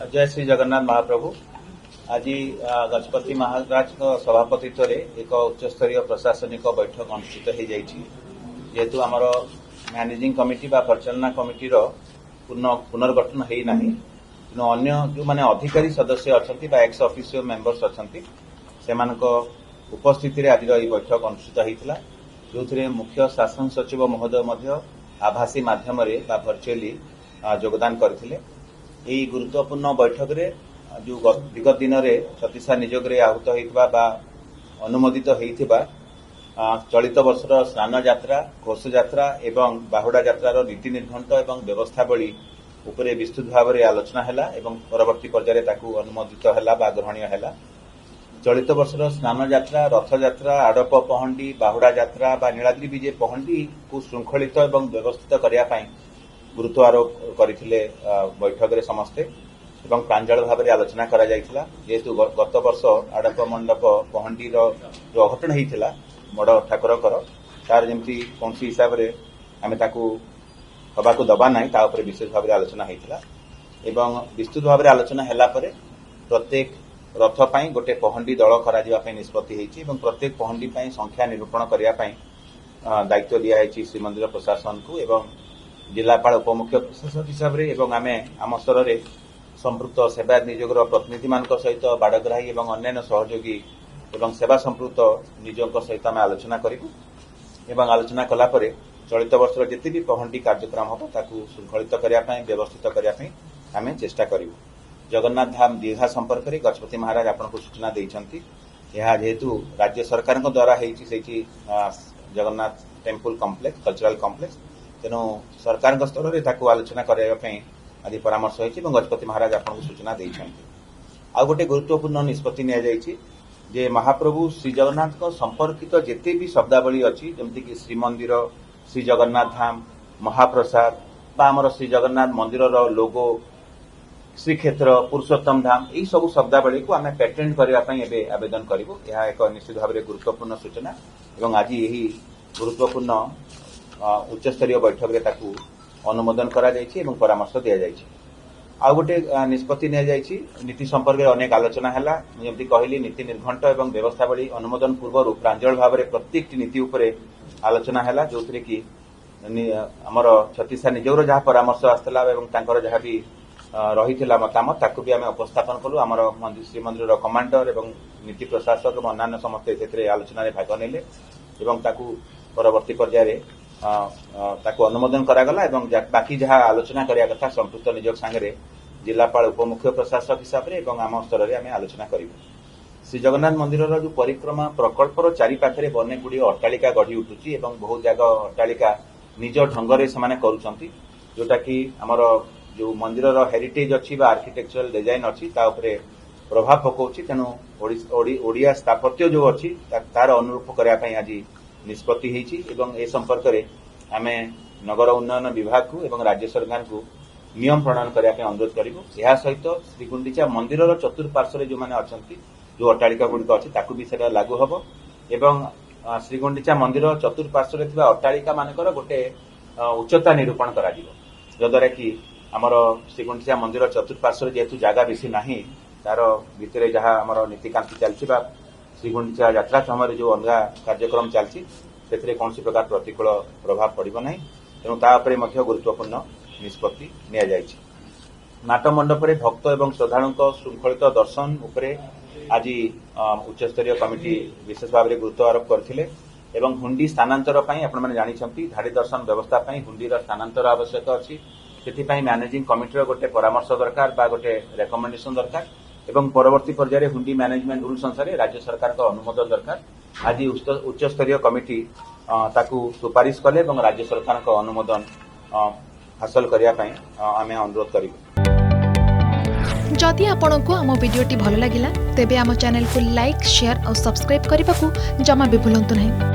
जय श्री जगन्नाथ महाप्रभु। आज गजपति महाराज सभापतित्व एक उच्चस्तरीय प्रशासनिक बैठक अनुष्ठित हो जाइए। जेहेतु आमर मैनेजिंग कमिटी बा परिचालना कमिटी पुनर्गठन होना तेणु अन्य जो माने अधिकारी सदस्य अच्छा एक्स ऑफिसियो मेंबर्स अच्छा से उपस्थिति आज बैठक अनुष्ठित होता जो मुख्य शासन सचिव महोदय आभासी माध्यम वर्चुअली योगदान करथिले। यही गुरुत्वपूर्ण बैठक रे जो विगत दिन में छत्तीसा नियोग आहूत होता अनुमोदित होता चलित वर्षर स्नान यात्रा घोष यात्रा एवं बाहुड़ा यात्रार नीति निर्घंट एवं व्यवस्थावली उपरे विस्तृत भाव में आलोचना है एवं परवर्ती पर्याय अनुमोदित है ग्रहणीय है। चलित वर्षर स्नान यात्रा रथ यात्रा आड़प पहंडी बाहुड़ा यात्रा नीलाद्री विजे पहंडी को श्रृंखलित एवं व्यवस्थित करने गुरुत्व आरोप करथिले बैठक रे समस्ते एवं प्रांजल भाव में आलोचना करा जायथिला। जेहेतु गत वर्ष आड़प मंडप पहंडी जो अघटन होता बड़ ठाकुरकर तार जमी कौन हिसाब से आम हवा को दबा ना विशेष भाव में आलोचना होता एवं विस्तृत भाव में आलोचना है प्रत्येक रथ पाई गोटे पहंडी दल कर निष्पत्ति होती प्रत्येक पहंडी संख्या निरूपण करने दायित्व दिखाई श्रीमंदिर प्रशासन को एवं जिलापाल उपमुख्य प्रशासक हिसाब से आम स्तर में संपृक्त सेवा नियोग प्रतिनिधि मान सहित बाड़ग्राही और अन्य सहयोगी एवं सेवा संपृक्त निजों सहित आम आलोचना करूँ आलोचना कलापर चलित वर्ष जिते भी पहंडी कार्यक्रम हम ताकू श्रृंखलित करने व्यवस्थित करने आम चेष्टा करूँ। जगन्नाथ धाम दीघा संपर्क में गजपति महाराज आपको सूचना देते यह जेहेतु राज्य सरकार द्वारा Jagannath temple complex cultural complex तेणु सरकार स्तर में आलोचना करने आज परामर्श होती गजपति महाराज आपको सूचना देते। आउ गोटे गुरुत्वपूर्ण निष्पत्ति नि महाप्रभु श्री जगन्नाथ संपर्कित जिते भी शब्दावली अच्छी जमीक श्रीमंदिर श्री जगन्नाथ धाम महाप्रसाद आमर श्री जगन्नाथ मंदिर लोगो श्रीक्षेत्र पुरुषोत्तम धाम यही सब शब्दावली को आम पेटेंट करने आवेदन करूँ। यह एक निश्चित भाव में गुरुत्वपूर्ण सूचना और आज यही गुरुत्वपूर्ण उच्चस्तरीय बैठक में अनुमोदन करा परामर्श दि जाए। आउ गोटे निष्पत्ति नीति संपर्क में अनेक आलोचना है जमी कहली नीति निर्घंट और व्यवस्थावली अनुमोदन पूर्व प्रांजल भाव में प्रत्येक नीति उपरे आलोचना है जो कि आमर छत्तीसा निजोर जहाँ परामर्श आसला जहाँ भी रही मतामत ताकू भी आम उपस्थापन कलु आमर श्रीमंदिर कमांडर एवं नीति प्रशासक और अन्य समस्ते आलोचन भाग नेले परवर्ती पर्याय अनुमोदन करागला बाकी जहाँ आलोचना करिया कथा संपृक्त निजोग सांगे जिलापाल उपमुख्य प्रशासक हिसाब से आम स्तर में आम आलोचना करूँ। श्री जगन्नाथ मंदिर जो परिक्रमा प्रकल्पर चारिपाखे अनेक गुड़ी अट्टालिका गढ़ी उठुची बहुत जगह अट्टालिका निज ढंग से करुँच जोटा कि आमर जो मंदिर हेरिटेज अच्छी आर्किटेक्चरल डिजाइन अच्छी प्रभाव पकाउछि तेणु ओडिया स्थापत्य जो अच्छी तार अनुरूप करने आज निष्पत्ति होती संपर्क में आम नगर उन्नयन विभाग को एवं राज्य सरकार को नियम प्रणयन करने अनुरोध करूँ। यह सहित श्रीगुंडीचा मंदिर चतुर्पार्श्व जो मैंने अच्छा जो अट्टालिका गुड़िक अच्छी भी सेटा लागू हम एवं श्रीगुंडीचा मंदिर चतुर्पार्श्व अट्टालिका मानकर गोटे उच्चता निरूपण करा कि आमर श्रीगुंडीचा मंदिर चतुर्पार्श्व जेहेतु जगह बेसी नहीं तार भितर जहाँ आमर नीतिकांति चलती श्रीगुंडीचा यात्रा समय जो अलग कार्यक्रम चलती से कौन प्रकार प्रतिकूल प्रभाव पड़ो ना तेणु तापर गुरुत्वपूर्ण निष्पत्ति नि नाट मंडप भक्त एवं श्रद्धालु श्रृंखलित दर्शन उपरे आज उच्चस्तरीय कमिटी विशेष भाव में गुरुत्व आरोप करथिले एवं हुंडी स्थानांतर आपने जानते धाड़ी दर्शन व्यवस्था हुंडीर स्थानांतर आवश्यक अच्छी से मैनेजिंग कमिटी गोटे परामर्श दरकार गोटे रेकमेंडेशन दरकार एवं परवर्ती पर्याय हुंडी मैनेजमेंट रूल्स अनुसार राज्य सरकार का अनुमोदन दरकार। आज उच्चस्तरीय कमिटी ताकू सुपारिश कले राज्य सरकार का अनुमोदन हासिल करने आम अनुरोध करूँ। जदि आपंक आम भिडी भल लगा तेब आम चैनल को लाइक शेयर और सब्सक्राइब करने को जमा भी भूलु नहीं।